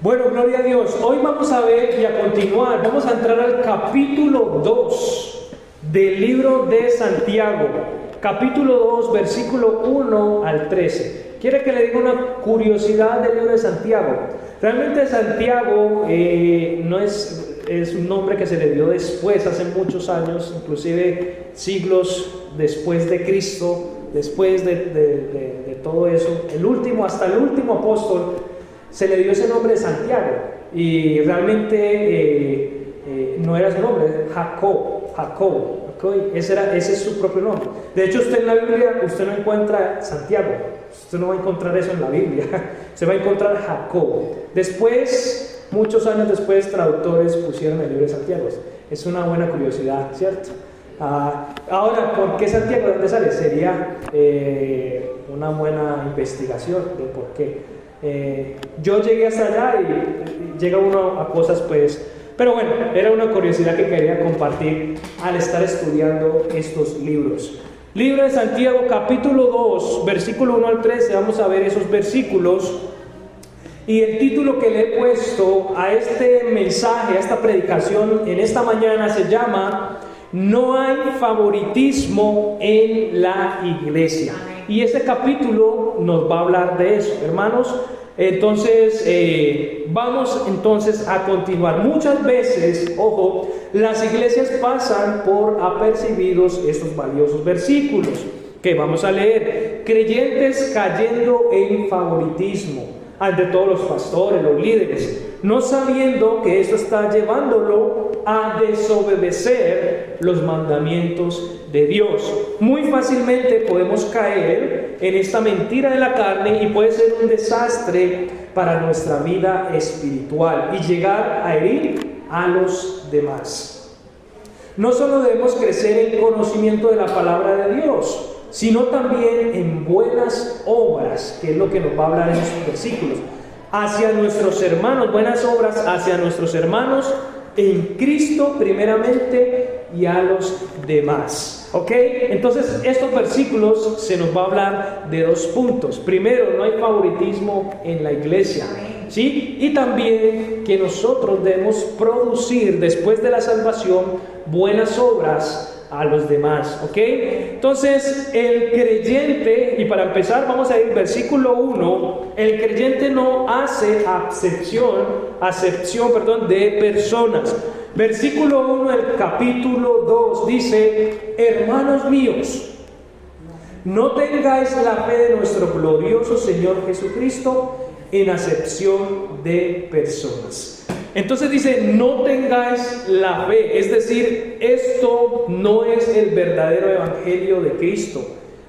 Bueno, gloria a Dios. Hoy vamos a ver y a continuar. Vamos a entrar al capítulo 2 del libro de Santiago. Capítulo 2, versículo 1 al 13. ¿Quiere que le diga una curiosidad del libro de Santiago? Realmente Santiago no es un nombre que se le dio después, hace muchos años, inclusive siglos después de Cristo, después de todo eso. Hasta el último apóstol se le dio ese nombre de Santiago, y realmente no era su nombre, Jacob, ¿okay? Ese es su propio nombre. De hecho, usted en la Biblia, usted no encuentra Santiago, usted no va a encontrar eso en la Biblia, se va a encontrar Jacob. Después, muchos años después, traductores pusieron el libro de Santiago. Es una buena curiosidad, ¿cierto? Ahora, ¿por qué Santiago? ¿De dónde sale? Sería una buena investigación de por qué. Yo llegué hasta allá y llega uno a cosas pero bueno, era una curiosidad que quería compartir al estar estudiando estos libros. Libro de Santiago, capítulo 2, versículo 1 al 13, vamos a ver esos versículos. Y el título que le he puesto a este mensaje, a esta predicación en esta mañana se llama "No hay favoritismo en la iglesia". Y este capítulo nos va a hablar de eso, hermanos. Entonces, vamos entonces a continuar. Muchas veces, ojo, las iglesias pasan por apercibidos estos valiosos versículos que vamos a leer. Creyentes cayendo en favoritismo ante todos los pastores, los líderes, no sabiendo que esto está llevándolo a desobedecer los mandamientos de Dios. Muy fácilmente podemos caer en esta mentira de la carne y puede ser un desastre para nuestra vida espiritual y llegar a herir a los demás. No solo debemos crecer en el conocimiento de la palabra de Dios, sino también en buenas obras, que es lo que nos va a hablar en estos versículos, hacia nuestros hermanos, buenas obras hacia nuestros hermanos en Cristo primeramente y a los demás. ¿Ok? Entonces estos versículos se nos va a hablar de dos puntos. Primero, no hay favoritismo en la iglesia, ¿sí? Y también que nosotros debemos producir después de la salvación buenas obras a los demás, ¿ok? Entonces el creyente, y para empezar vamos a ir versículo 1, el creyente no hace acepción de personas. Versículo 1 del capítulo 2 dice: hermanos míos, no tengáis la fe de nuestro glorioso Señor Jesucristo en acepción de personas. Entonces dice, no tengáis la fe, es decir, esto no es el verdadero evangelio de Cristo.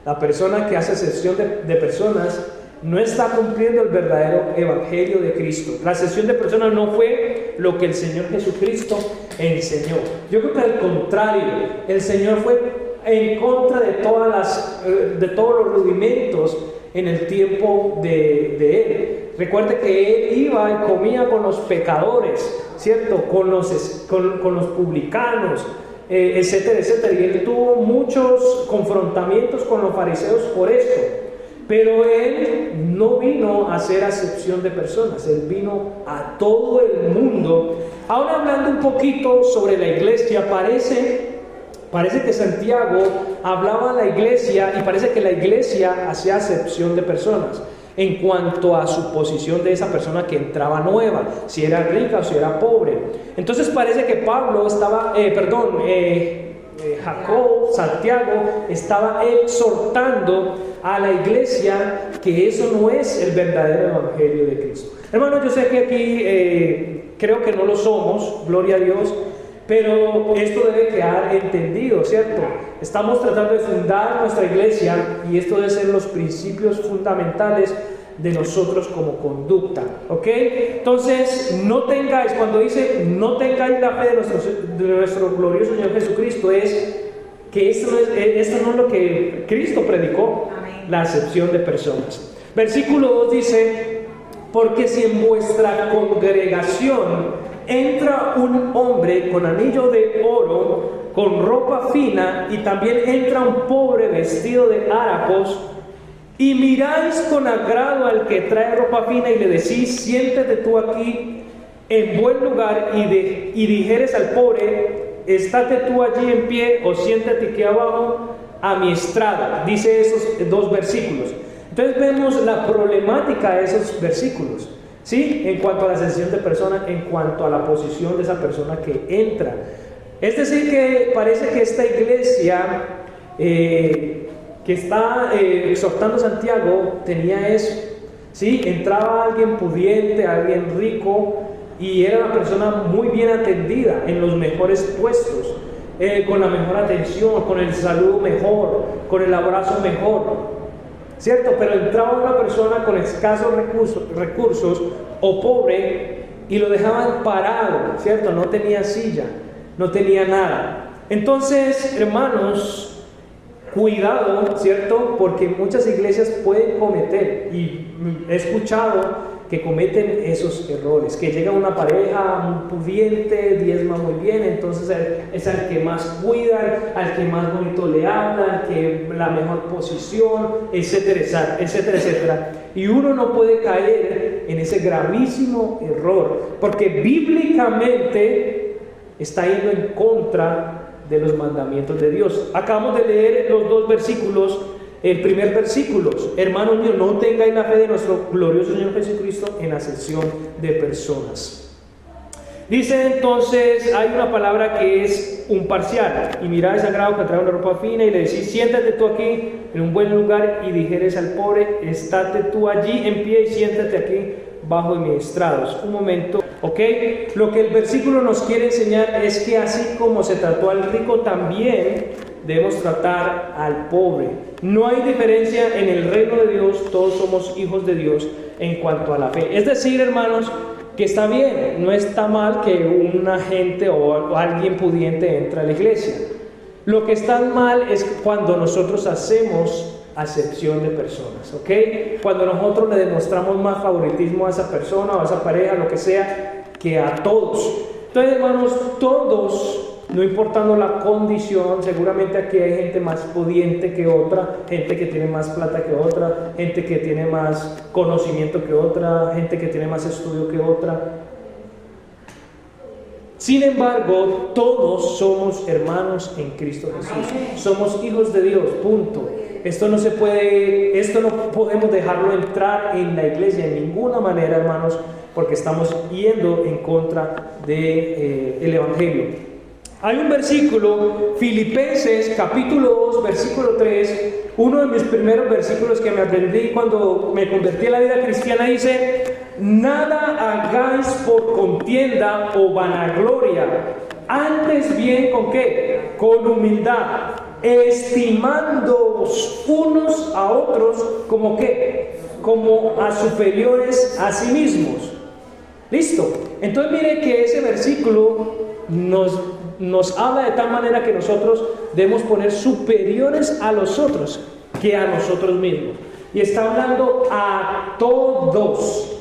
La persona que hace acepción de personas no está cumpliendo el verdadero evangelio de Cristo. La acepción de personas no fue lo que el Señor Jesucristo enseñó. Yo creo que al contrario, el Señor fue en contra de todos los rudimentos en el tiempo de Él. Recuerde que Él iba y comía con los pecadores, ¿cierto? Con los publicanos, etcétera, etcétera. Y Él tuvo muchos confrontamientos con los fariseos por esto. Pero Él no vino a hacer acepción de personas, Él vino a todo el mundo. Ahora, hablando un poquito sobre la iglesia, parece que Santiago hablaba a la iglesia y parece que la iglesia hacía acepción de personas en cuanto a su posición de esa persona que entraba nueva, si era rica o si era pobre. Entonces parece que Santiago estaba exhortando a la iglesia que eso no es el verdadero evangelio de Cristo. Hermanos, yo sé que aquí creo que no lo somos, gloria a Dios, pero esto debe quedar entendido, ¿cierto? Estamos tratando de fundar nuestra iglesia y esto debe ser los principios fundamentales de nosotros como conducta, ¿ok? Entonces, cuando dice no tengáis la fe de nuestro glorioso Señor Jesucristo, es que esto no es lo que Cristo predicó. Amén. La acepción de personas. Versículo 2 dice: porque si en vuestra congregación entra un hombre con anillo de oro, con ropa fina, y también entra un pobre vestido de harapos, Y miráis con agrado al que trae ropa fina y le decís, siéntate tú aquí en buen lugar, y dijeres al pobre, estate tú allí en pie o siéntate aquí abajo a mi estrado. Dice esos dos versículos. Entonces vemos la problemática de esos versículos, ¿sí? En cuanto a la ascensión de persona, en cuanto a la posición de esa persona que entra. Es decir, que parece que esta iglesia que está exhortando a Santiago tenía eso, ¿sí? Entraba alguien pudiente, alguien rico, y era una persona muy bien atendida, en los mejores puestos, con la mejor atención, con el saludo mejor, con el abrazo mejor, ¿cierto? Pero entraba una persona con escasos recursos o pobre, y lo dejaban parado, ¿cierto? No tenía silla, no tenía nada. Entonces, hermanos, cuidado, ¿cierto? Porque muchas iglesias pueden cometer, y he escuchado que cometen esos errores, que llega una pareja muy pudiente, diezma muy bien, entonces es al que más cuidan, al que más bonito le hablan, que la mejor posición, etcétera, etcétera, etcétera. Y uno no puede caer en ese gravísimo error, porque bíblicamente está yendo en contra de los mandamientos de Dios. Acabamos de leer los dos versículos. El primer versículo, hermanos míos, no tengáis la fe de nuestro glorioso Señor Jesucristo en acepción de personas. Dice entonces, hay una palabra que es un parcial. Y mirad ese agrado que trae una ropa fina y le decís, siéntate tú aquí en un buen lugar, y dijeres al pobre, estate tú allí en pie y siéntate aquí bajo de mis estrados. Un momento, ¿ok? Lo que el versículo nos quiere enseñar es que así como se trató al rico, también debemos tratar al pobre. No hay diferencia en el reino de Dios, todos somos hijos de Dios en cuanto a la fe. Es decir, hermanos, que está bien, no está mal que una gente o alguien pudiente entre a la iglesia. Lo que está mal es cuando nosotros hacemos acepción de personas, ¿ok? Cuando nosotros le demostramos más favoritismo a esa persona o a esa pareja, lo que sea, que a todos. Entonces, hermanos, todos, no importando la condición, seguramente aquí hay gente más pudiente que otra, gente que tiene más plata que otra, gente que tiene más conocimiento que otra, gente que tiene más estudio que otra. Sin embargo, todos somos hermanos en Cristo Jesús. Somos hijos de Dios, punto. Esto no podemos dejarlo entrar en la iglesia en ninguna manera, hermanos, porque estamos yendo en contra del Evangelio. Hay un versículo, Filipenses capítulo 2, versículo 3, uno de mis primeros versículos que me aprendí cuando me convertí a la vida cristiana, dice: nada hagáis por contienda o vanagloria, antes bien, ¿con qué? Con humildad, estimándoos unos a otros como ¿qué? Como a superiores a sí mismos. Listo. Entonces mire que ese versículo nos habla de tal manera que nosotros debemos poner superiores a los otros que a nosotros mismos. Y está hablando a todos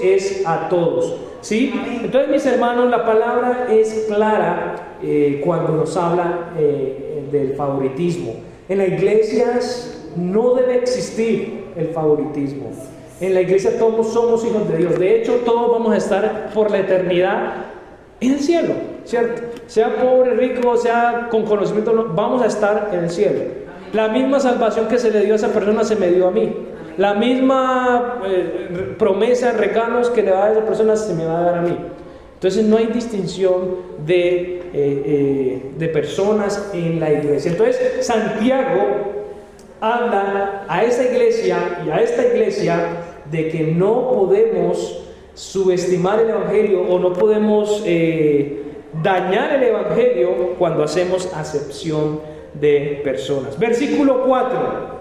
es a todos, ¿sí? Entonces, mis hermanos, la palabra es clara cuando nos habla del favoritismo. En las iglesias no debe existir el favoritismo. En la iglesia todos somos hijos de Dios. De hecho, todos vamos a estar por la eternidad en el cielo, ¿cierto? Sea pobre, rico, sea con conocimiento, vamos a estar en el cielo. La misma salvación que se le dio a esa persona se me dio a mí. La misma promesa, regalos que le va a esa persona se me va a dar a mí. Entonces no hay distinción de personas en la iglesia. Entonces Santiago habla a esa iglesia y a esta iglesia de que no podemos subestimar el Evangelio o no podemos dañar el Evangelio cuando hacemos acepción de personas. Versículo 4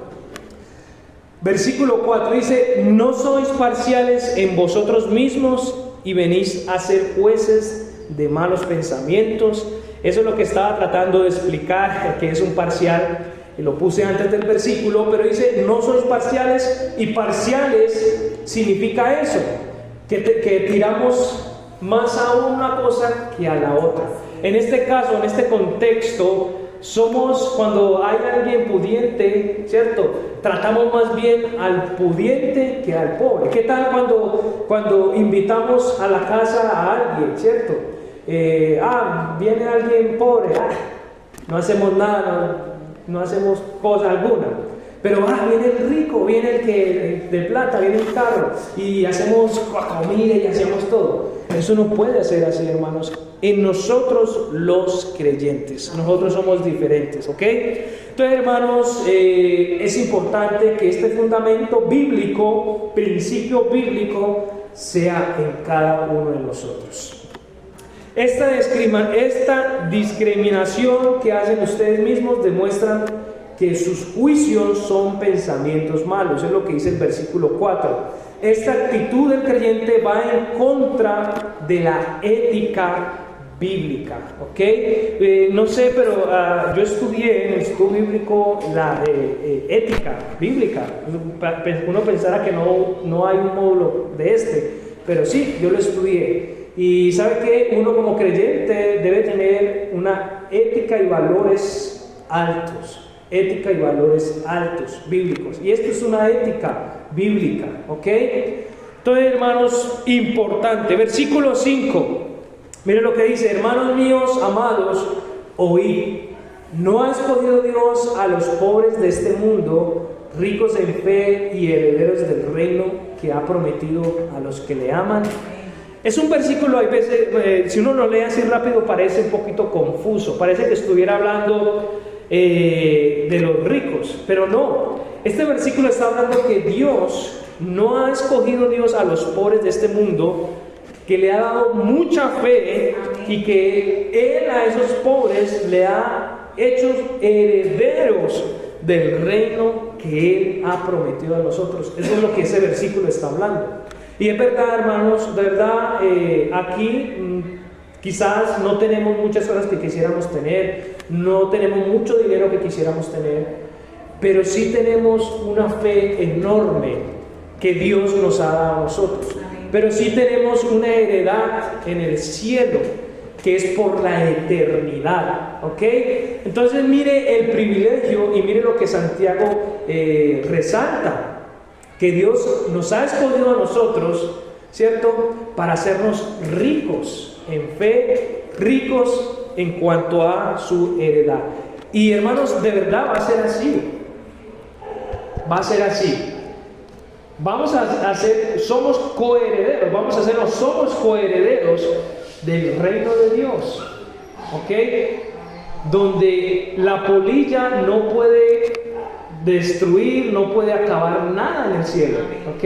dice: no sois parciales en vosotros mismos y venís a ser jueces de malos pensamientos. Eso es lo que estaba tratando de explicar, que es un parcial. Y lo puse antes del versículo, pero dice: no sois parciales, y parciales significa eso, que tiramos más a una cosa que a la otra. En este caso, en este contexto, somos, cuando hay alguien pudiente, ¿cierto? Tratamos más bien al pudiente que al pobre. ¿Qué tal cuando invitamos a la casa a alguien, ¿cierto? Viene alguien pobre, no hacemos nada, no hacemos cosa alguna. Pero viene el rico, viene el que de plata, viene el carro, y hacemos comida y hacemos todo. Eso no puede ser así, hermanos. En nosotros los creyentes, nosotros somos diferentes, ¿ok? Entonces, hermanos, es importante que este fundamento bíblico, principio bíblico, sea en cada uno de nosotros. Esta discriminación que hacen ustedes mismos demuestran que sus juicios son pensamientos malos, es lo que dice el versículo 4. Esta actitud del creyente va en contra de la ética bíblica, ¿ok? No sé, pero yo estudié en el estudio bíblico la ética bíblica. Uno pensara que no hay un módulo de pero sí, yo lo estudié. Y ¿sabe qué? Uno como creyente debe tener una ética y valores altos. Ética y valores altos, bíblicos. Y esto es una ética bíblica, ¿ok? Entonces, hermanos, importante. Versículo 5. Miren lo que dice: hermanos míos, amados, oíd. ¿No ha escogido Dios a los pobres de este mundo, ricos en fe y herederos del reino que ha prometido a los que le aman? Es un versículo, hay veces, si uno lo lee así rápido, parece un poquito confuso. Parece que estuviera hablando de los ricos, pero no. Este versículo está hablando que Dios no ha escogido Dios a los pobres de este mundo, que le ha dado mucha fe y que Él a esos pobres le ha hecho herederos del reino que Él ha prometido a nosotros. Eso es lo que ese versículo está hablando. Y es verdad, hermanos, de verdad, aquí quizás no tenemos muchas cosas que quisiéramos tener, no tenemos mucho dinero que quisiéramos tener, pero sí tenemos una fe enorme que Dios nos ha dado a nosotros. Pero sí tenemos una heredad en el cielo, que es por la eternidad, ¿ok? Entonces mire el privilegio y mire lo que Santiago resalta, que Dios nos ha escogido a nosotros, ¿cierto? Para hacernos ricos en fe, ricos en cuanto a su heredad. Y hermanos, de verdad va a ser así. Va a ser así. Somos coherederos, somos coherederos del reino de Dios, ¿ok? Donde la polilla no puede destruir, no puede acabar nada en el cielo, ¿ok?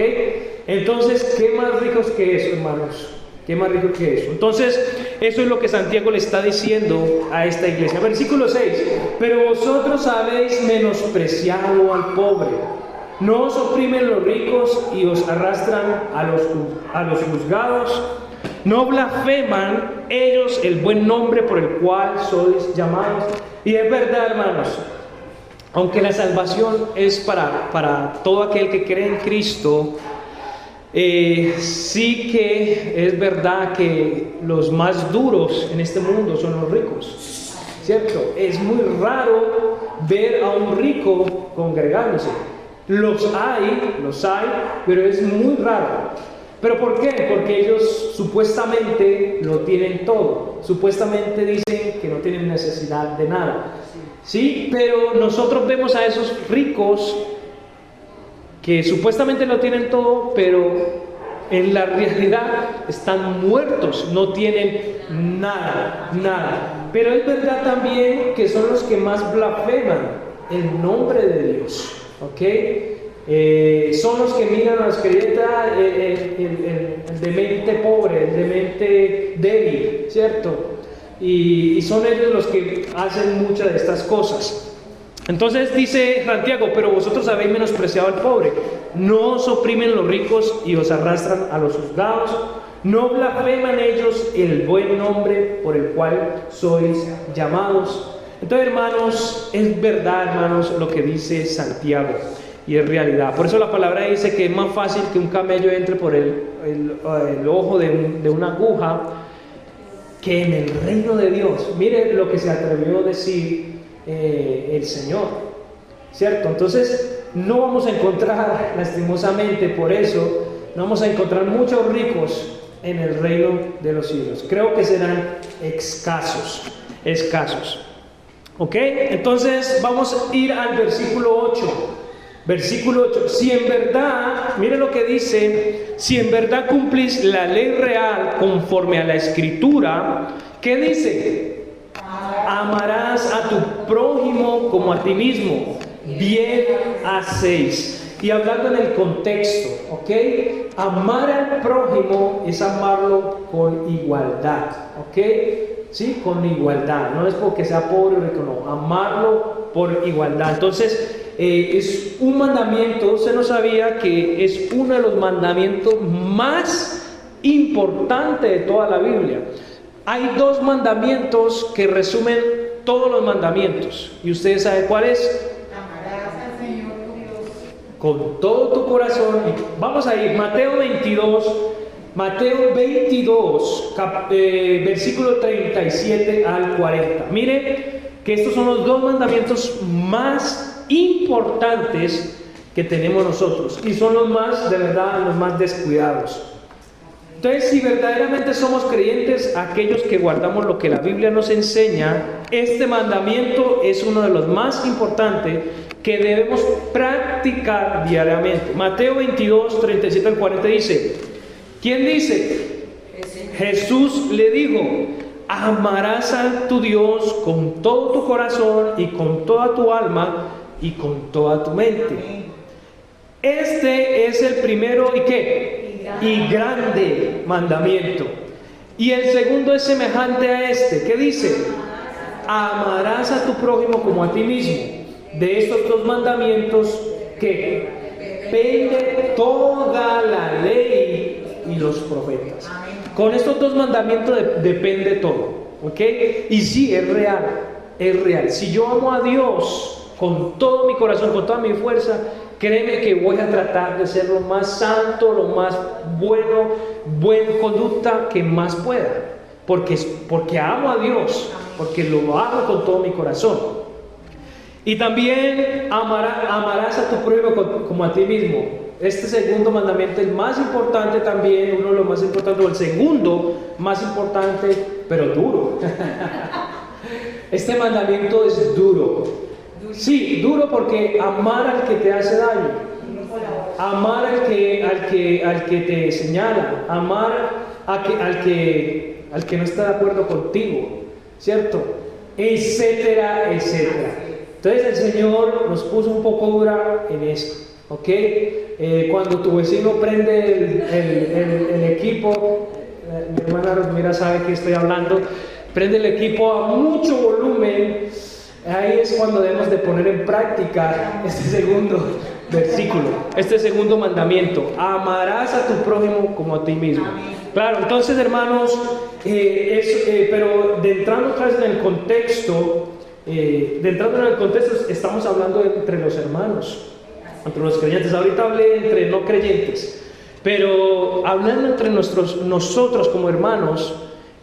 Entonces, ¿qué más ricos que eso, hermanos? ¿Qué más rico que eso? Entonces, eso es lo que Santiago le está diciendo a esta iglesia. Versículo 6. Pero vosotros habéis menospreciado al pobre. No os oprimen los ricos y os arrastran a los juzgados. No blasfeman ellos el buen nombre por el cual sois llamados. Y es verdad, hermanos, aunque la salvación es para todo aquel que cree en Cristo, sí que es verdad que los más duros en este mundo son los ricos, ¿cierto? Es muy raro ver a un rico congregándose. Los hay, pero es muy raro. ¿Pero por qué? Porque ellos supuestamente lo tienen todo. Supuestamente dicen que no tienen necesidad de nada. Sí, pero nosotros vemos a esos ricos que supuestamente lo tienen todo, pero en la realidad están muertos, no tienen nada. Pero es verdad también que son los que más blasfeman el nombre de Dios, ¿ok? Son los que miran a los creyentes, el de mente pobre, el de mente débil, ¿cierto? Y son ellos los que hacen muchas de estas cosas. Entonces dice Santiago: pero vosotros habéis menospreciado al pobre. No os oprimen los ricos y os arrastran a los juzgados. No blasfeman ellos el buen nombre por el cual sois llamados. Entonces, hermanos, es verdad, hermanos, lo que dice Santiago, y es realidad. Por eso la palabra dice que es más fácil que un camello entre por el ojo de una aguja que en el reino de Dios. Mire lo que se atrevió a decir el Señor, ¿cierto? Entonces no vamos a encontrar, lastimosamente por eso, no vamos a encontrar muchos ricos en el reino de los cielos. Creo que serán escasos. ¿Ok? Entonces vamos a ir al versículo 8. Versículo 8, si en verdad, mire lo que dice, si en verdad cumplís la ley real conforme a la Escritura, ¿qué dice? Amarás a tu prójimo como a ti mismo, bien hacéis. Y hablando en el contexto, ¿ok? Amar al prójimo es amarlo con igualdad, ¿ok? Sí, con igualdad, no es porque sea pobre o rico, no, amarlo por igualdad. Entonces, es un mandamiento, usted no sabía que es uno de los mandamientos más importantes de toda la Biblia. Hay dos mandamientos que resumen todos los mandamientos, y ustedes saben cuál es. Amarás al Señor tu Dios Con todo tu corazón. Vamos a ir, Mateo 22, versículo 37 al 40. Mire que estos son los dos mandamientos más importantes que tenemos nosotros, y son los más, de verdad, los más descuidados. Entonces, si verdaderamente somos creyentes, aquellos que guardamos lo que la Biblia nos enseña, este mandamiento es uno de los más importantes que debemos practicar diariamente. Mateo 22, 37 al 40 dice, ¿quién dice? Jesús le dijo, amarás a tu Dios con todo tu corazón y con toda tu alma y con toda tu mente. Este es el primero, ¿y qué? Y grande mandamiento. Y el segundo es semejante a este. ¿Qué dice? Amarás a tu prójimo como a ti mismo. De estos dos mandamientos, ¿qué? Pende toda la ley y los profetas. Con estos dos mandamientos depende todo, ¿ok? Y sí, es real, es real. Si yo amo a Dios con todo mi corazón, con toda mi fuerza, créeme que voy a tratar de ser lo más santo, lo más bueno, buena conducta que más pueda, porque amo a Dios, porque lo amo con todo mi corazón. Y también amarás a tu prójimo como a ti mismo. Este segundo mandamiento es más importante también, uno de los más importantes, o el segundo más importante, pero duro. Este mandamiento es duro. Sí, duro porque amar al que te hace daño, amar al que te señala, amar al que no está de acuerdo contigo, ¿cierto? Etcétera, etcétera. Entonces el Señor nos puso un poco dura en esto, ¿ok? Cuando tu vecino prende el equipo, mi hermana Rosmira sabe que estoy hablando, prende el equipo a mucho volumen. Ahí es cuando debemos de poner en práctica este segundo versículo, este segundo mandamiento. Amarás a tu prójimo como a ti mismo. Claro, entonces hermanos, pero de entrando otra vez en el contexto, estamos hablando entre los hermanos, entre los creyentes. Ahorita hablé entre no creyentes, pero hablando entre nosotros como hermanos,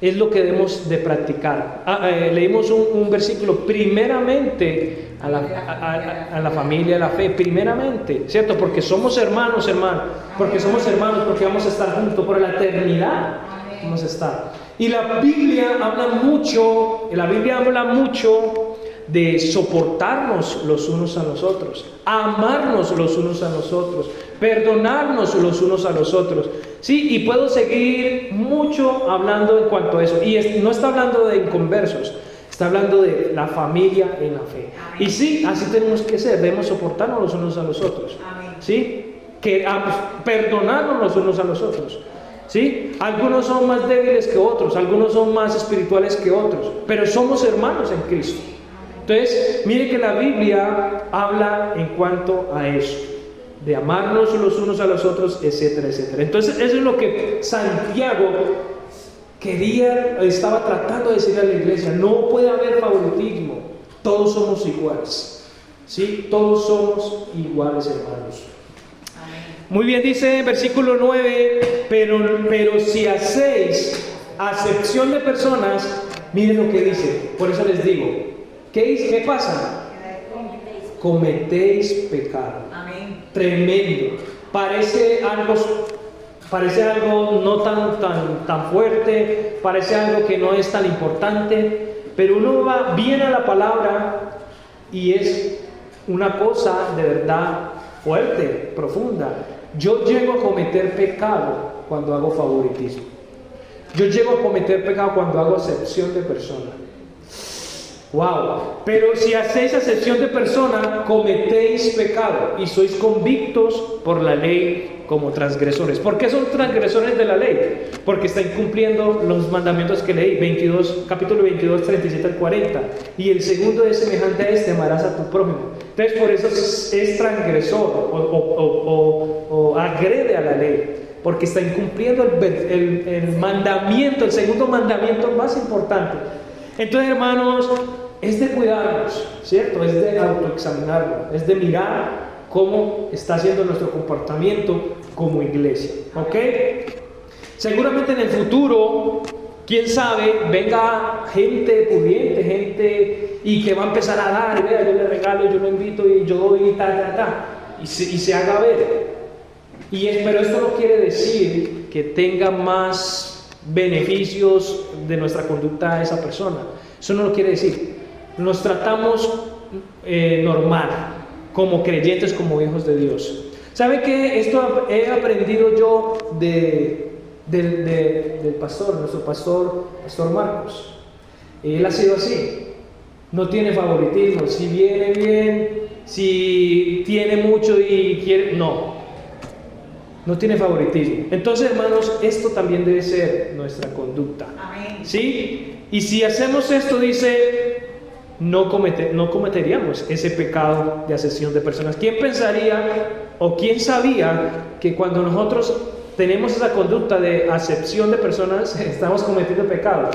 es lo que debemos de practicar. Leímos un versículo, primeramente a la familia, a la fe, primeramente, ¿cierto? Porque somos hermanos, porque vamos a estar juntos por la eternidad, vamos a estar. Y la Biblia habla mucho de soportarnos los unos a los otros, amarnos los unos a los otros, perdonarnos los unos a los otros. Sí, y puedo seguir mucho hablando en cuanto a eso. Y no está hablando de inconversos, está hablando de la familia en la fe. Y sí, así tenemos que ser, debemos soportarnos los unos a los otros. ¿Sí? Perdonarnos los unos a los otros. ¿Sí? Algunos son más débiles que otros, algunos son más espirituales que otros, pero somos hermanos en Cristo. Entonces, mire que la Biblia habla en cuanto a eso, de amarnos los unos a los otros, etcétera, etcétera. Entonces, eso es lo que Santiago estaba tratando de decir a la iglesia. No puede haber favoritismo, todos somos iguales. ¿Sí? Todos somos iguales, hermanos. Muy bien, dice versículo 9, pero si hacéis acepción de personas, miren lo que dice, por eso les digo, ¿Qué pasa? Cometéis pecado. Amén. Tremendo. Parece algo no tan fuerte, parece algo que no es tan importante, pero uno va bien a la palabra y es una cosa de verdad fuerte, profunda. Yo llego a cometer pecado cuando hago favoritismo. Yo llego a cometer pecado cuando hago acepción de persona. Wow, pero si hacéis acepción de persona, cometéis pecado y sois convictos por la ley como transgresores. ¿Por qué son transgresores de la ley? Porque están incumpliendo los mandamientos que leí, capítulo 22, 37 al 40. Y el segundo es semejante a este: amarás a tu prójimo. Entonces por eso es transgresor o agrede a la ley, porque está incumpliendo el mandamiento, el segundo mandamiento más importante. Entonces, hermanos, es de cuidarnos, ¿cierto? Es de autoexaminarnos, es de mirar cómo está siendo nuestro comportamiento como iglesia, ¿ok? Seguramente en el futuro, quién sabe, venga gente pudiente, gente y que va a empezar a dar, y vea, yo le regalo, yo lo invito y yo doy y se haga ver. Pero esto no quiere decir que tenga más beneficios de nuestra conducta a esa persona. Eso no lo quiere decir. Nos tratamos normal, como creyentes, como hijos de Dios. ¿Sabe qué? Esto he aprendido yo del pastor, nuestro pastor Marcos. Él ha sido así. No tiene favoritismo. Si viene bien, si tiene mucho y quiere, no tiene favoritismo. Entonces, hermanos, esto también debe ser nuestra conducta. Amén. ¿Sí? Y si hacemos esto, dice, no cometeríamos ese pecado de acepción de personas. ¿Quién pensaría o quién sabía que cuando nosotros tenemos esa conducta de acepción de personas, estamos cometiendo pecado?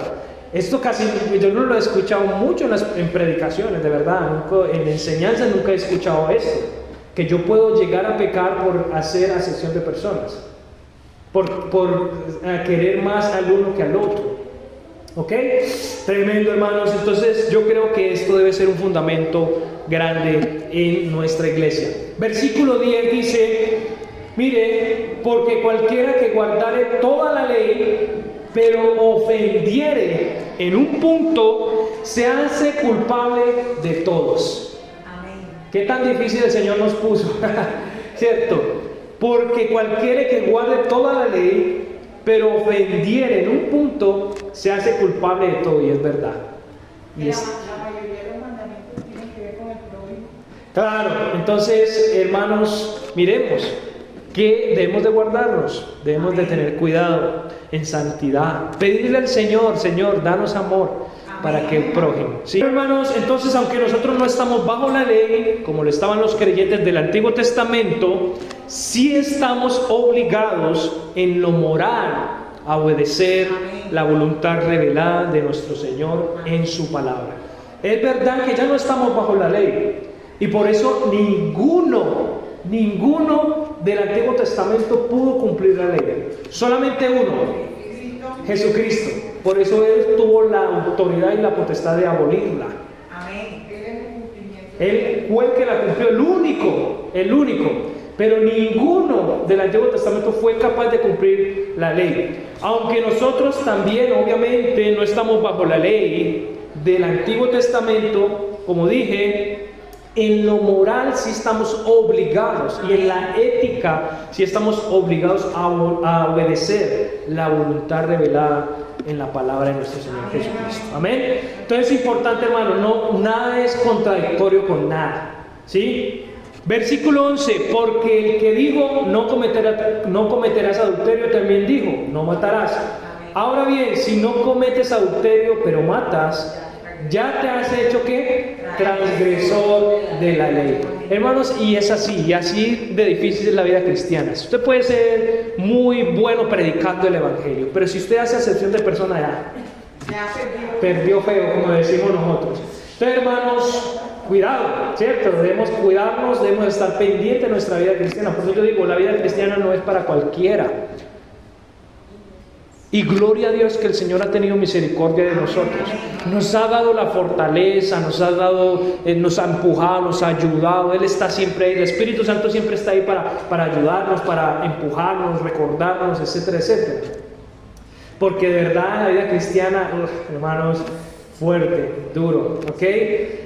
Esto casi, yo no lo he escuchado mucho en predicaciones, de verdad, en enseñanza nunca he escuchado esto. Que yo puedo llegar a pecar por hacer acepción de personas, por querer más al uno que al otro. ¿Ok? Tremendo, hermanos. Entonces yo creo que esto debe ser un fundamento grande en nuestra iglesia. Versículo 10 dice, mire, porque cualquiera que guardare toda la ley, pero ofendiere en un punto, se hace culpable de todos. ¿Qué tan difícil el Señor nos puso? ¿Cierto? Porque cualquiera que guarde toda la ley, pero ofendiere en un punto, se hace culpable de todo, y es verdad. La mayoría de los mandamientos tienen que ver con el prójimo. Claro, entonces, hermanos, miremos que debemos de guardarnos, debemos de tener cuidado en santidad, pedirle al Señor, Señor, danos amor para que el prójimo. ¿Sí? Hermanos, entonces, aunque nosotros no estamos bajo la ley, como lo estaban los creyentes del Antiguo Testamento, sí estamos obligados en lo moral a obedecer la voluntad revelada de nuestro Señor en su palabra. Es verdad que ya no estamos bajo la ley, y por eso ninguno del Antiguo Testamento pudo cumplir la ley. Solamente uno, Jesucristo. Por eso Él tuvo la autoridad y la potestad de abolirla. Amén. Él fue el que la cumplió, el único. Pero ninguno del Antiguo Testamento fue capaz de cumplir la ley. Aunque nosotros también, obviamente, no estamos bajo la ley del Antiguo Testamento, como dije, en lo moral sí estamos obligados, y en la ética sí estamos obligados a obedecer la voluntad revelada en la palabra de nuestro Señor Jesucristo. Amén. Entonces es importante, hermano, nada es contradictorio con nada. ¿Sí? Versículo 11, porque el que dijo no cometerás adulterio, también dijo no matarás. Ahora bien, si no cometes adulterio pero matas, ya te has hecho ¿qué? Transgresor de la ley. Hermanos, y es así, y así de difícil es la vida cristiana. Usted puede ser muy bueno predicando el evangelio, pero si usted hace acepción de persona, ya perdió feo, como decimos nosotros. Entonces, hermanos, cuidado, ¿cierto? Debemos cuidarnos, debemos estar pendientes de nuestra vida cristiana. Por eso yo digo, la vida cristiana no es para cualquiera. Y gloria a Dios que el Señor ha tenido misericordia de nosotros. Nos ha dado la fortaleza, nos ha empujado, nos ha ayudado. Él está siempre ahí. El Espíritu Santo siempre está ahí para ayudarnos, para empujarnos, recordarnos, etcétera, etcétera. Porque de verdad la vida cristiana, hermanos, fuerte, duro, ¿ok?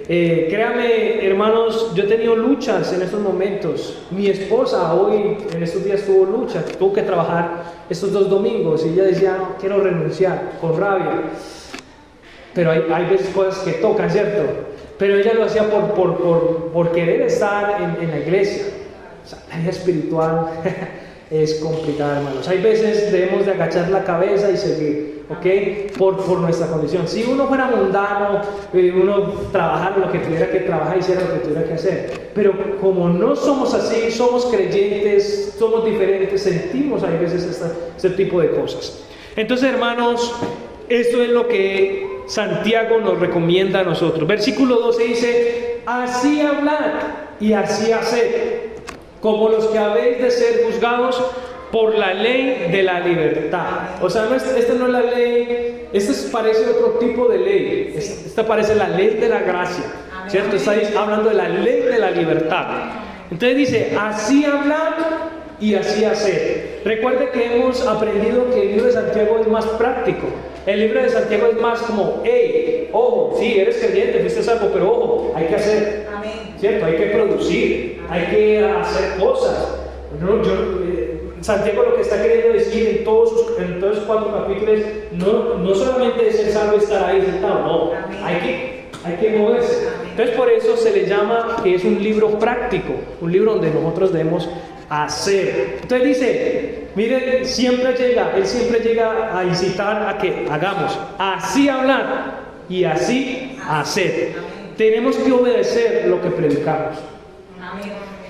Créame, hermanos, yo he tenido luchas en estos momentos. Mi esposa hoy, en estos días, tuvo luchas, tuvo que trabajar estos 2 domingos y ella decía, no, quiero renunciar, con rabia. Pero hay veces cosas que tocan, ¿cierto? Pero ella lo hacía por querer estar en la iglesia. O sea, la vida espiritual es complicada, hermanos. Hay veces debemos de agachar la cabeza y seguir, ¿ok? Por nuestra condición. Si uno fuera mundano, uno trabajara lo que tuviera que trabajar y hiciera lo que tuviera que hacer. Pero como no somos así, somos creyentes, somos diferentes, sentimos a veces este tipo de cosas. Entonces, hermanos, esto es lo que Santiago nos recomienda a nosotros. Versículo 12 dice, así hablad y así haced, como los que habéis de ser juzgados por la ley de la libertad. O sea, esta no es la ley, parece otro tipo de ley. Esta parece la ley de la gracia, ¿cierto? Está hablando de la ley de la libertad. Entonces dice, así hablad y así hacer. Recuerde que hemos aprendido que el libro de Santiago es más práctico. El libro de Santiago es más como, hey, ojo, sí, eres creyente, fuiste salvo, pero ojo, hay que hacer, ¿cierto? Hay que producir, hay que hacer cosas. Santiago lo que está queriendo decir en todos los 4 capítulos, no solamente es ser salvo y estar ahí sentado, no, hay que moverse. Entonces por eso se le llama que es un libro práctico, un libro donde nosotros debemos hacer. Entonces dice, miren, él siempre llega a incitar a que hagamos, así hablar y así hacer. Tenemos que obedecer lo que predicamos.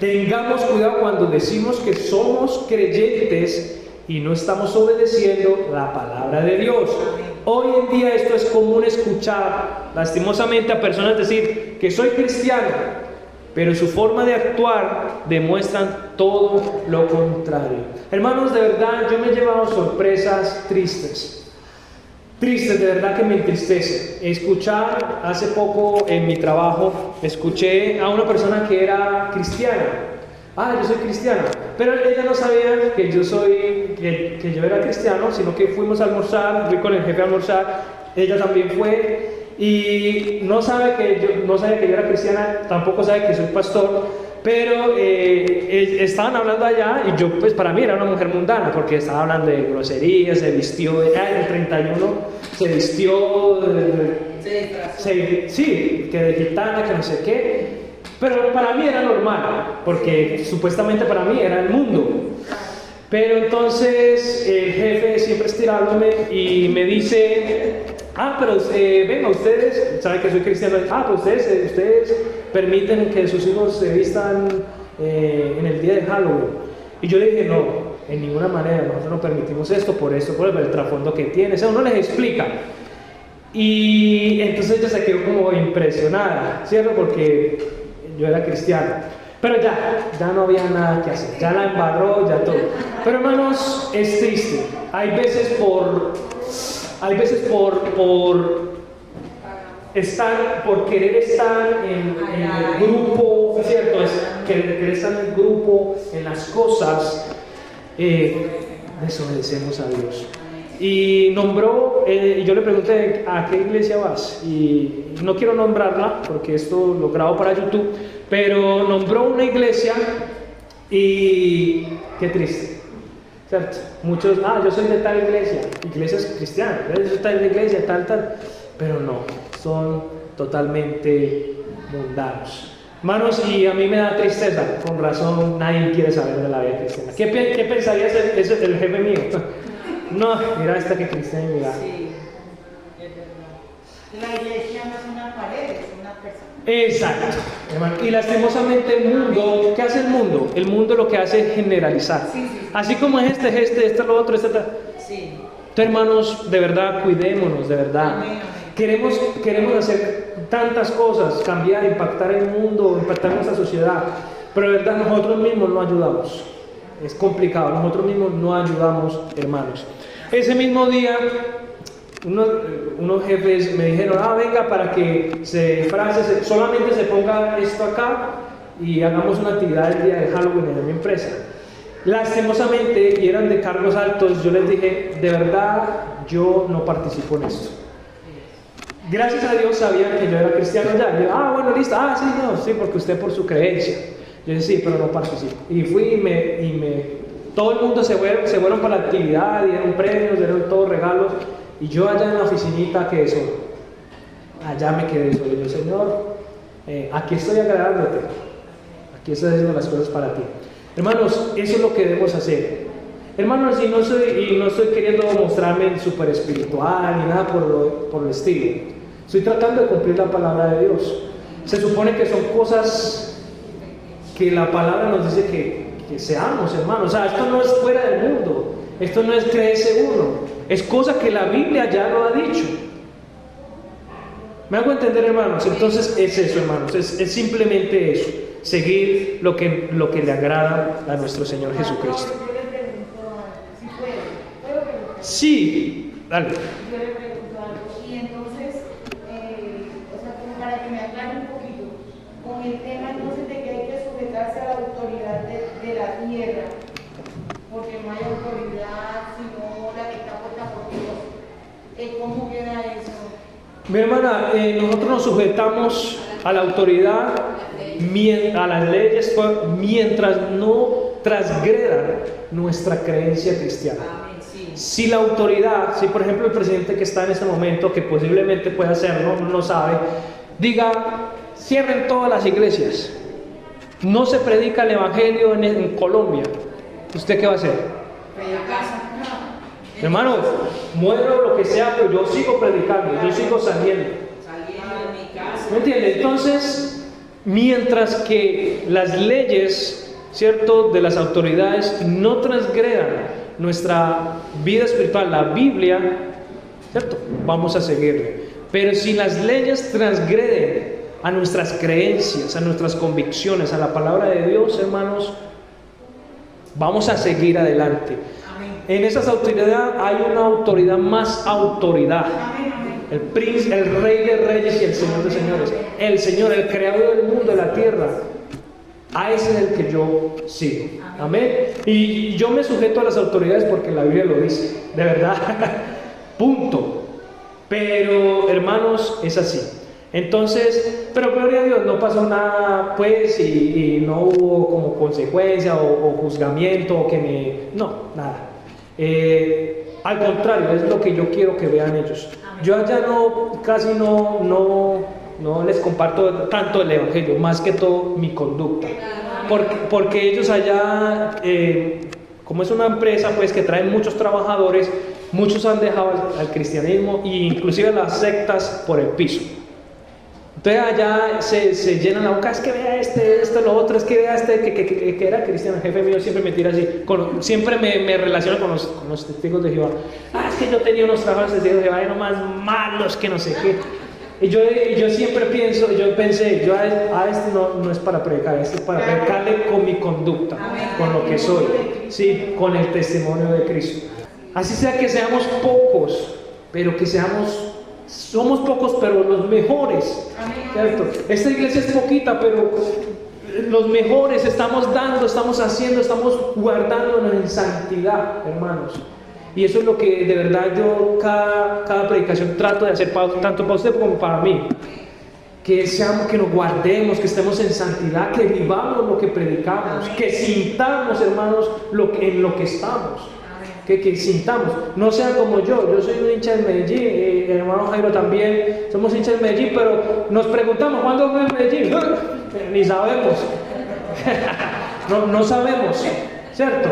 Tengamos cuidado cuando decimos que somos creyentes y no estamos obedeciendo la palabra de Dios. Hoy en día esto es común escuchar, lastimosamente, a personas decir que soy cristiano, pero su forma de actuar demuestran todo lo contrario. Hermanos, de verdad, yo me he llevado sorpresas tristes, de verdad que me entristece. Escuchar, hace poco en mi trabajo, escuché a una persona que era cristiana. Yo soy cristiano, pero ella no sabía que yo era cristiano, sino que fuimos a almorzar, fui con el jefe a almorzar, ella también fue. Y no sabe que yo era cristiana, tampoco sabe que soy pastor, pero estaban hablando allá y yo, pues para mí era una mujer mundana, porque estaba hablando de groserías, se vistió, el 31 se vistió, que de gitana, que no sé qué, pero para mí era normal, porque supuestamente para mí era el mundo. Pero entonces el jefe siempre estirándome y me dice, pero venga, ustedes, saben que soy cristiano, pues ustedes permiten que sus hijos se vistan en el día de Halloween. Y yo le dije, no, en ninguna manera, nosotros no permitimos esto, por el trasfondo que tiene. O sea, uno les explica. Y entonces ella se quedó como impresionada, ¿cierto? Porque yo era cristiano. Pero ya no había nada que hacer, ya la embarró, ya todo. Pero hermanos, es triste. Hay veces por querer estar en el grupo, ¿cierto? Querer estar en el grupo, en las cosas, desobedecemos a Dios. Y nombró, yo le pregunté, ¿a qué iglesia vas? Y no quiero nombrarla, porque esto lo grabo para YouTube, pero nombró una iglesia y qué triste, ¿cierto? Muchos, yo soy de tal iglesia, iglesias cristianas, yo soy de tal iglesia, tal, pero no, son totalmente mundanos. Hermanos, y a mí me da tristeza, con razón nadie quiere saber de la vida cristiana. ¿Qué pensaría el jefe mío? No, mira esta que cristiana, mira. Sí, es verdad. La iglesia no es una pared, es una persona. Exacto, hermano. Y lastimosamente el mundo, ¿qué hace el mundo? El mundo lo que hace es generalizar. Sí. Así como es este, lo otro, Sí. Entonces, hermanos, de verdad, cuidémonos, de verdad. Amén. Queremos hacer tantas cosas, cambiar, impactar el mundo, impactar nuestra sociedad, pero de verdad nosotros mismos no ayudamos. Es complicado, nosotros mismos no ayudamos, hermanos. Ese mismo día, unos jefes me dijeron, venga para que solamente se ponga esto acá y hagamos una actividad el día de Halloween en mi empresa. Lastimosamente, y eran de cargos altos, yo les dije, de verdad, yo no participo en esto. Gracias a Dios sabían que yo era cristiano ya. Yo, bueno, listo, sí, porque usted por su creencia. Yo dije, sí, pero no participo. Y fui todo el mundo se fueron para la actividad, dieron premios, dieron todos regalos. Y yo allá en la oficinita quedé solo. Allá me quedé solo. Y yo, Señor, aquí estoy agradándote. Aquí estoy haciendo las cosas para ti. Hermanos, eso es lo que debemos hacer. Hermanos, y no estoy queriendo mostrarme súper espiritual ni nada por el estilo. Estoy tratando de cumplir la palabra de Dios. Se supone que son cosas que la palabra nos dice que seamos, hermanos. O sea, esto no es fuera del mundo. Esto no es creerse uno. Es cosa que la Biblia ya lo ha dicho. ¿Me hago entender, hermanos? Entonces es eso, hermanos. Es simplemente eso. Seguir lo que le agrada a nuestro Señor Jesucristo. Yo le pregunto algo, si puedo preguntar. Sí, dale. Yo le pregunto algo, y entonces, o sea, como para que me aclare un poquito, con el tema entonces de que hay que sujetarse a la autoridad de la tierra, porque no hay autoridad sino la que está puesta por Dios. ¿Cómo queda eso? Mi hermana, nosotros nos sujetamos a la autoridad, a las leyes, mientras no transgredan nuestra creencia cristiana. Si la autoridad, si por ejemplo el presidente que está en este momento, que posiblemente pueda hacerlo, no sabe, diga, cierren todas las iglesias, no se predica el evangelio en Colombia, ¿usted qué va a hacer? Hermano, muero lo que sea, pero yo sigo predicando, yo sigo saliendo de mi casa. ¿Me entiende? Entonces, mientras que las leyes, ¿cierto?, de las autoridades no transgredan nuestra vida espiritual, la Biblia, ¿cierto?, vamos a seguirle. Pero si las leyes transgreden a nuestras creencias, a nuestras convicciones, a la palabra de Dios, hermanos, vamos a seguir adelante. En esas autoridades hay una autoridad más autoridad. El príncipe, el rey de reyes y el señor de señores. El Señor, el creador del mundo, de la tierra. A ese es el que yo sigo. Amén. Y yo me sujeto a las autoridades porque la Biblia lo dice. De verdad. Punto. Pero, hermanos, es así. Entonces, pero gloria a Dios, no pasó nada, pues, y no hubo como consecuencia o juzgamiento, no, nada. Al contrario, es lo que yo quiero que vean ellos. Yo allá casi no les comparto tanto el evangelio, más que todo mi conducta, porque ellos allá, como es una empresa pues que trae muchos trabajadores, muchos han dejado al cristianismo e inclusive las sectas por el piso. Entonces allá se llenan la boca, es que vea esto, lo otro, es que vea que era cristiano. El jefe mío siempre me tira así, siempre me relaciona con los testigos de Jehová. Es que yo tenía unos trabajos de testigos de Jehová, eran más malos que no sé qué. Y yo siempre pensé, a este no es para predicar, este es para predicarle con mi conducta, con lo que soy, sí, con el testimonio de Cristo. Así sea que seamos pocos, pero que somos pocos, pero los mejores, ¿cierto? Esta iglesia es poquita, pero los mejores estamos dando, estamos haciendo, estamos guardándonos en santidad, hermanos. Y eso es lo que de verdad yo cada predicación trato de hacer, tanto para usted como para mí. Que nos guardemos, que estemos en santidad, que vivamos lo que predicamos, que sintamos, hermanos, en lo que estamos. Que sintamos, no sean como yo soy un hincha de Medellín, el hermano Jairo también, somos hinchas de Medellín, pero nos preguntamos, ¿cuándo fue en Medellín? Ni sabemos, no sabemos, ¿cierto?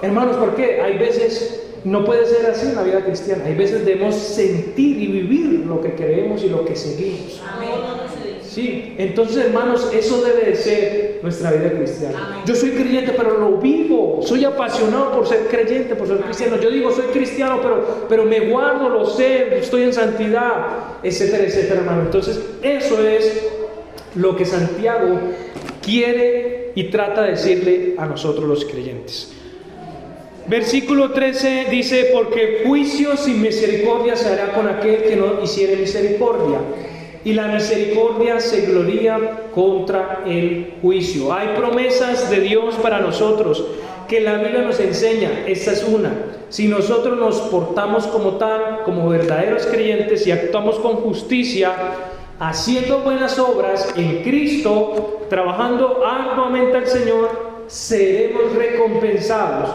Hermanos, ¿por qué? Hay veces, no puede ser así en la vida cristiana, hay veces debemos sentir y vivir lo que creemos y lo que seguimos. Sí, entonces hermanos, eso debe de ser nuestra vida cristiana. Yo soy creyente, pero lo vivo. Soy apasionado por ser creyente, por ser cristiano. Yo digo, soy cristiano, pero me guardo, lo sé, estoy en santidad, etcétera, etcétera, hermano. Entonces, eso es lo que Santiago quiere y trata de decirle a nosotros los creyentes. Versículo 13 dice, porque juicio sin misericordia se hará con aquel que no hiciere misericordia, y la misericordia se gloría contra el juicio. Hay promesas de Dios para nosotros que la Biblia nos enseña. Esta es una: si nosotros nos portamos como tal, como verdaderos creyentes, y actuamos con justicia, haciendo buenas obras en Cristo, trabajando arduamente al Señor, seremos recompensados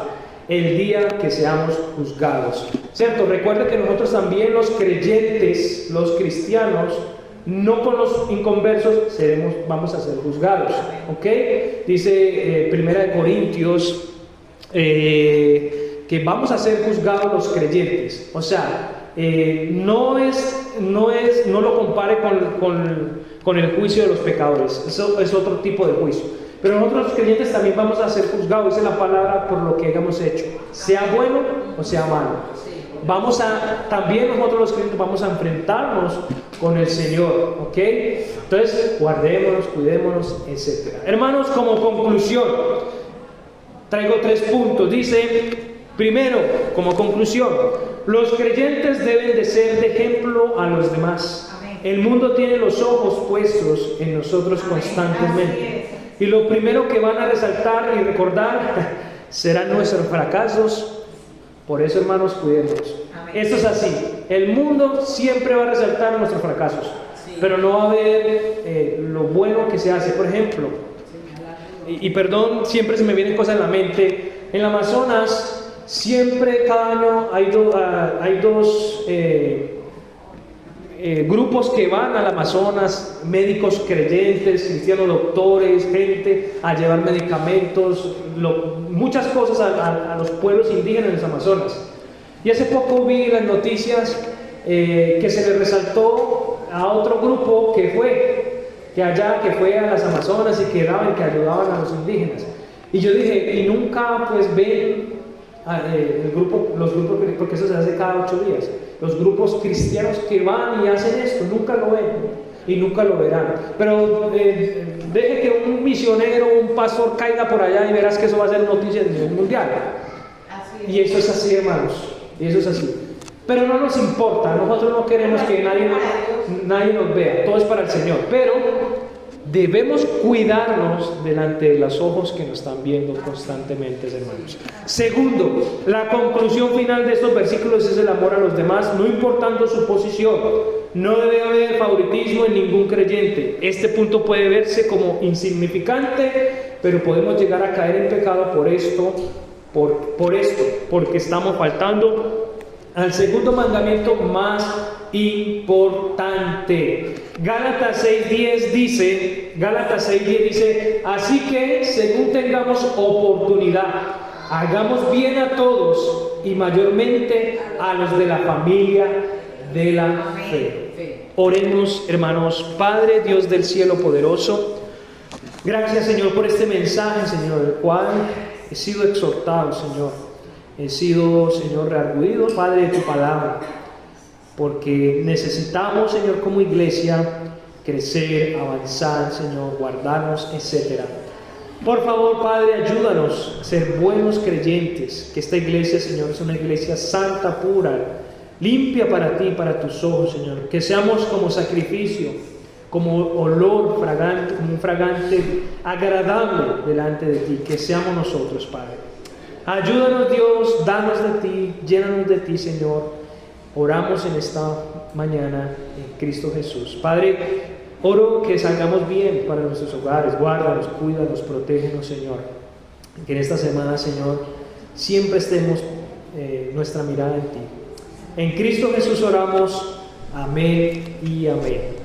el día que seamos juzgados. ¿Cierto? Recuerda que nosotros también, los creyentes, los cristianos, no con los inconversos, vamos a ser juzgados. ¿Ok? Dice Primera de Corintios que vamos a ser juzgados los creyentes. O sea, no lo compare con el juicio de los pecadores. Eso es otro tipo de juicio. Pero nosotros los creyentes también vamos a ser juzgados, esa es la palabra, por lo que hayamos hecho, sea bueno o sea malo. También nosotros los creyentes vamos a enfrentarnos con el Señor, ¿ok? Entonces, guardémonos, cuidémonos, etc. Hermanos, como conclusión, traigo 3 puntos. Dice, primero, como conclusión, los creyentes deben de ser de ejemplo a los demás. El mundo tiene los ojos puestos en nosotros constantemente. Y lo primero que van a resaltar y recordar serán nuestros fracasos. Por eso, hermanos, cuidémonos. Esto es así. El mundo siempre va a resaltar nuestros fracasos, pero no va a ver lo bueno que se hace. Por ejemplo, y perdón, siempre se me vienen cosas en la mente. En el Amazonas, siempre cada año hay dos grupos que van al Amazonas, médicos creyentes, cristianos, doctores, gente a llevar medicamentos, muchas cosas a los pueblos indígenas en los Amazonas. Y hace poco vi en las noticias que se le resaltó a otro grupo que fue a las Amazonas y que ayudaban a los indígenas. Y yo dije, y nunca pues ven los grupos, porque eso se hace cada 8 días, los grupos cristianos que van y hacen esto, nunca lo ven y nunca lo verán. Pero deje que un misionero, un pastor caiga por allá y verás que eso va a ser noticia a nivel mundial. Y eso es así, hermanos, y eso es así. Pero no nos importa, nosotros no queremos que nadie nos vea, todo es para el Señor. Pero debemos cuidarnos delante de los ojos que nos están viendo constantemente, hermanos. Segundo, la conclusión final de estos versículos es el amor a los demás, no importando su posición. No debe haber favoritismo en ningún creyente. Este punto puede verse como insignificante, pero podemos llegar a caer en pecado porque estamos faltando al segundo mandamiento más importante. Gálatas 6:10 dice, así que según tengamos oportunidad, hagamos bien a todos y mayormente a los de la familia de la fe. Oremos, hermanos. Padre, Dios del cielo poderoso, gracias, Señor, por este mensaje, Señor, el cual he sido exhortado, Señor. He sido, Señor, rearguido, Padre, de tu palabra, porque necesitamos, Señor, como iglesia, crecer, avanzar, Señor, guardarnos, etc. Por favor, Padre, ayúdanos a ser buenos creyentes, que esta iglesia, Señor, es una iglesia santa, pura, limpia para ti, para tus ojos, Señor, que seamos como sacrificio, como olor fragante, como un fragante agradable delante de ti, que seamos nosotros, Padre. Ayúdanos, Dios, danos de ti, llénanos de ti, Señor. Oramos en esta mañana en Cristo Jesús. Padre, oro que salgamos bien para nuestros hogares. Guárdanos, cuídanos, protégenos, Señor. Que en esta semana, Señor, siempre estemos nuestra mirada en ti. En Cristo Jesús oramos. Amén y amén.